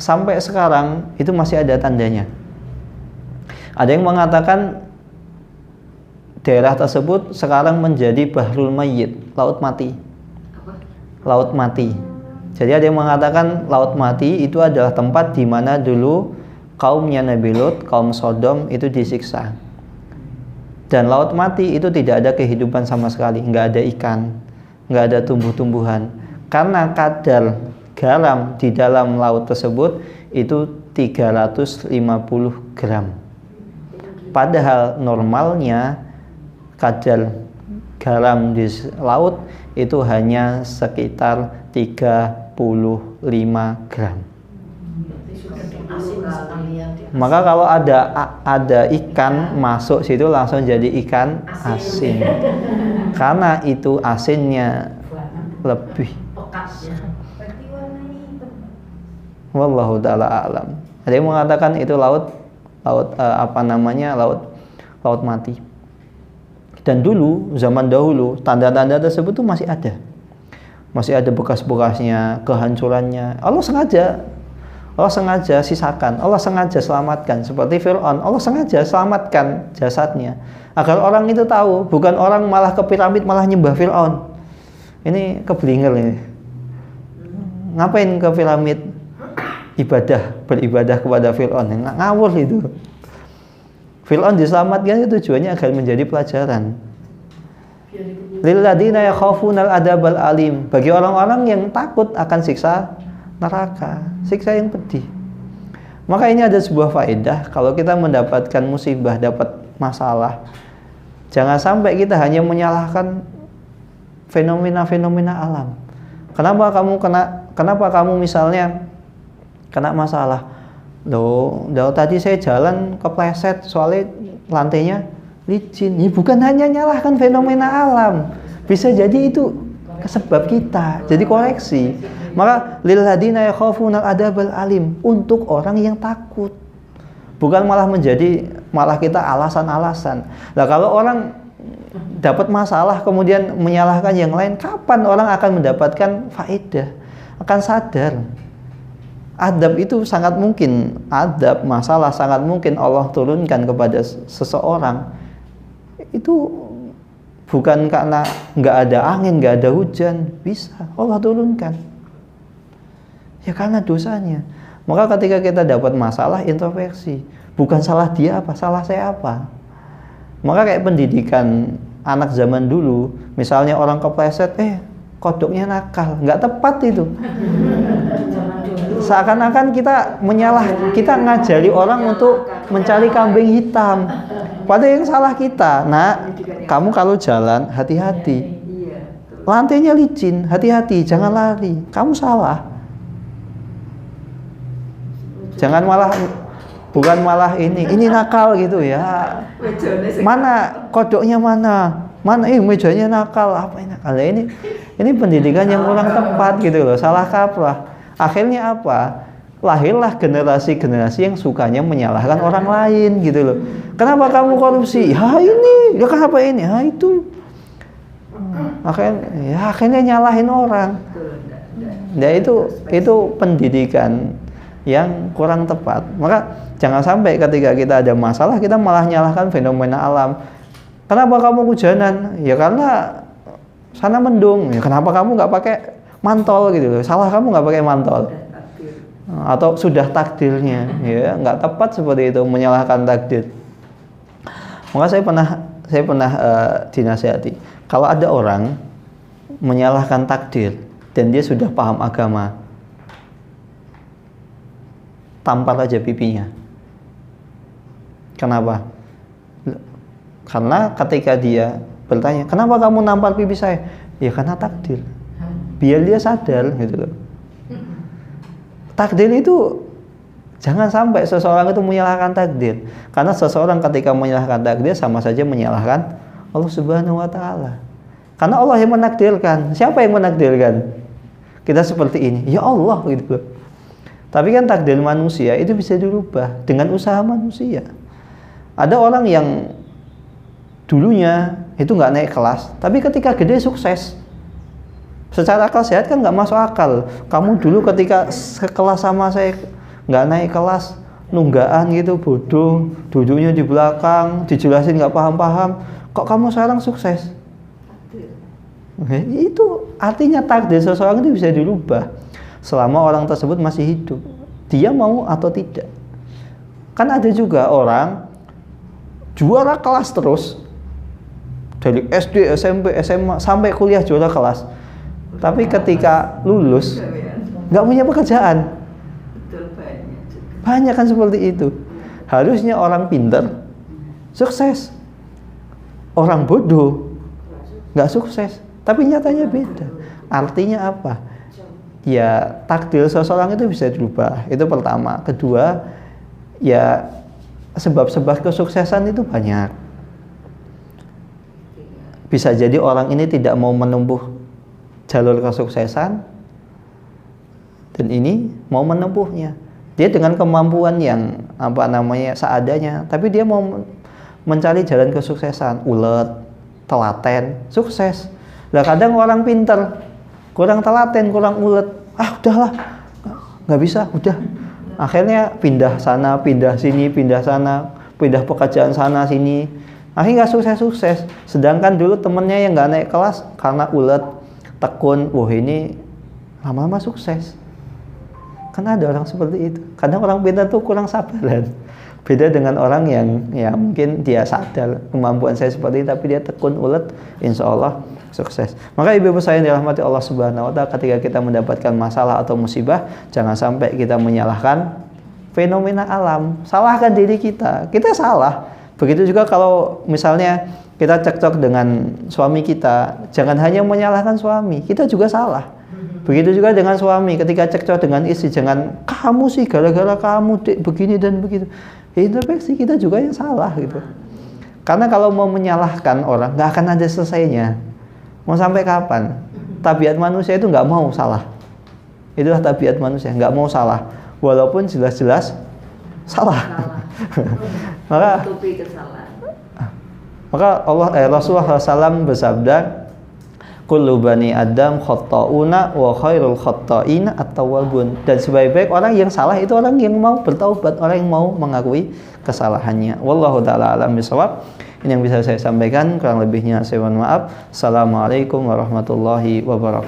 sampai sekarang itu masih ada tandanya. Ada yang mengatakan daerah tersebut sekarang menjadi Bahrul Mayyit, laut mati. Laut mati. Jadi ada yang mengatakan laut mati itu adalah tempat di mana dulu kaumnya Nabi Lut, kaum Sodom itu disiksa. Dan laut mati itu tidak ada kehidupan sama sekali, nggak ada ikan, nggak ada tumbuh-tumbuhan. Karena kadar garam di dalam laut tersebut itu 350 gram. Padahal normalnya kadar garam di laut itu hanya sekitar 35 gram. Maka kalau ada ikan masuk situ langsung jadi ikan asin. Karena itu asinnya lebih. Wallahu taala a'lam. Ada yang mengatakan itu laut mati. Dan dulu, zaman dahulu, tanda-tanda tersebut tuh masih ada. Masih ada bekas-bekasnya, kehancurannya. Allah sengaja sisakan, Allah sengaja selamatkan. Seperti Fir'aun, Allah sengaja selamatkan jasadnya. Agar orang itu tahu, bukan orang malah ke piramid malah nyembah Fir'aun. Ini keblinger ini. Ngapain ke piramid? Beribadah kepada Fir'aun. Ngawur itu. Fir'aun diselamatkan itu tujuannya agar menjadi pelajaran. Lilladzina yakhafunal adabal alim. Bagi orang-orang yang takut akan siksa neraka, siksa yang pedih. Maka ini ada sebuah faedah, kalau kita mendapatkan musibah, dapat masalah, jangan sampai kita hanya menyalahkan fenomena-fenomena alam. Kenapa kamu misalnya kena masalah? Loh, tadi saya jalan kepleset soalnya lantainya licin. Ya bukan hanya nyalahkan fenomena alam, bisa jadi itu sebab kita. Jadi koreksi. Maka lil ladina yakhafunal adabal alim, untuk orang yang takut. Bukan malah kita alasan-alasan. Nah, kalau orang dapat masalah kemudian menyalahkan yang lain, kapan orang akan mendapatkan faedah? Akan sadar. Adab itu sangat mungkin, masalah sangat mungkin Allah turunkan kepada seseorang. Itu bukan karena nggak ada angin, nggak ada hujan, bisa Allah turunkan. Ya karena dosanya. Maka ketika kita dapat masalah, introspeksi. Bukan salah dia apa, salah saya apa. Maka kayak pendidikan anak zaman dulu, misalnya orang kepleset, kodoknya nakal, nggak tepat itu. Seakan-akan kita ngajari orang untuk mencari kambing hitam. Padahal yang salah kita. Nah, kamu kalau jalan hati-hati. Lantainya licin, hati-hati, jangan lari. Kamu salah. Jangan bukan malah ini nakal gitu ya. Mana kodoknya mana mejanya nakal, apa ini nakal? Ini pendidikan yang kurang tepat gitu loh, salah kaprah. Akhirnya apa? Lahirlah generasi-generasi yang sukanya menyalahkan orang lain gitu loh. Kenapa kamu korupsi? Ya ini, ya kenapa ini? Ya itu. Akhirnya nyalahin orang. Ya itu pendidikan yang kurang tepat. Maka jangan sampai ketika kita ada masalah kita malah nyalahkan fenomena alam. Kenapa kamu hujanan? Ya karena sana mendung. Ya kenapa kamu nggak pakai mantol gitu loh? Salah kamu nggak pakai mantol. Atau sudah takdirnya, ya nggak tepat seperti itu, menyalahkan takdir. Maka saya pernah saya pernah dinasihati, kalau ada orang menyalahkan takdir dan dia sudah paham agama, tampar aja pipinya. Kenapa? Karena ketika dia bertanya, kenapa kamu nampar pipi saya? Ya karena takdir. Biar dia sadar gitu loh. Takdir itu jangan sampai seseorang itu menyalahkan takdir. Karena seseorang ketika menyalahkan takdir sama saja menyalahkan Allah Subhanahu wa taala. Karena Allah yang menakdirkan. Siapa yang menakdirkan? Kita seperti ini. Ya Allah gitu loh. Tapi kan takdir manusia itu bisa dirubah dengan usaha manusia. Ada orang yang dulunya itu nggak naik kelas, tapi ketika gede sukses. Secara akal sehat kan nggak masuk akal. Kamu dulu ketika sekelas sama saya nggak naik kelas, nunggaan gitu, bodoh, duduknya di belakang, dijelasin nggak paham-paham, kok kamu sekarang sukses? Itu artinya takdir seseorang itu bisa dirubah selama orang tersebut masih hidup, dia mau atau tidak. Kan ada juga orang juara kelas terus dari SD, SMP, SMA sampai kuliah juara kelas, tapi ketika lulus nggak punya pekerjaan. Banyak kan seperti itu. Harusnya orang pintar sukses, orang bodoh nggak sukses, tapi nyatanya beda. Artinya apa? Ya takdir seseorang itu bisa dirubah. Itu pertama. Kedua, ya sebab-sebab kesuksesan itu banyak. Bisa jadi orang ini tidak mau menempuh jalur kesuksesan dan ini mau menempuhnya. Dia dengan kemampuan yang seadanya, tapi dia mau mencari jalan kesuksesan, ulet, telaten, sukses. Lah kadang orang pintar kurang telaten, kurang ulet, udahlah, nggak bisa, udah. Akhirnya pindah sana, pindah sini, pindah sana, pindah pekerjaan sana sini. Akhirnya nggak sukses-sukses. Sedangkan dulu temennya yang nggak naik kelas karena ulet, tekun, wah ini lama-lama sukses. Karena ada orang seperti itu. Kadang orang pintar tuh kurang sabaran. Beda dengan orang yang ya mungkin dia sadar kemampuan saya seperti ini, tapi dia tekun, ulet, insya Allah sukses. Maka ibu-ibu saya yang dirahmati Allah Subhanahu wa taala, ketika kita mendapatkan masalah atau musibah, jangan sampai kita menyalahkan fenomena alam, salahkan diri kita. Kita salah. Begitu juga kalau misalnya kita cekcok dengan suami kita, jangan hanya menyalahkan suami, kita juga salah. Begitu juga dengan suami, ketika cekcok dengan istri, jangan kamu sih gara-gara kamu begini dan begitu. Introspeksi, kita juga yang salah gitu. Karena kalau mau menyalahkan orang, nggak akan ada selesainya. Mau sampai kapan? Tabiat manusia itu nggak mau salah. Itulah tabiat manusia, nggak mau salah, walaupun jelas-jelas salah. maka Rasulullah SAW bersabda, kullu bani Adam khatta'una wa khairul khatta'ina at-tawwabun. Dan sebaik-baik orang yang salah itu orang yang mau bertaubat, orang yang mau mengakui kesalahannya. Wallahu ta'ala alam bisawab. Ini yang bisa saya sampaikan, kurang lebihnya saya mohon maaf. Assalamualaikum warahmatullahi wabarakatuh.